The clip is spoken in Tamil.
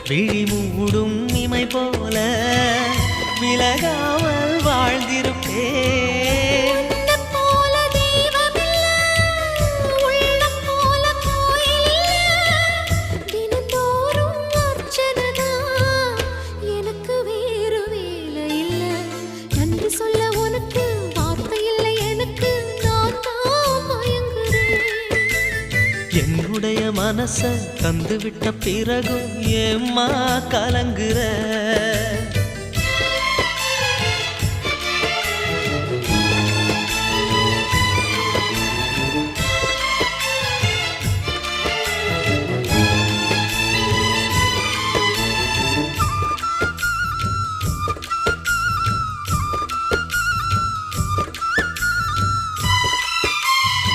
விழி மூடும் இமை போல விலகாமல் வாழ்ந்திருப்பேன். என்னுடைய மனச தந்து விட்ட பிறகும் ஏம்மா கலங்குற?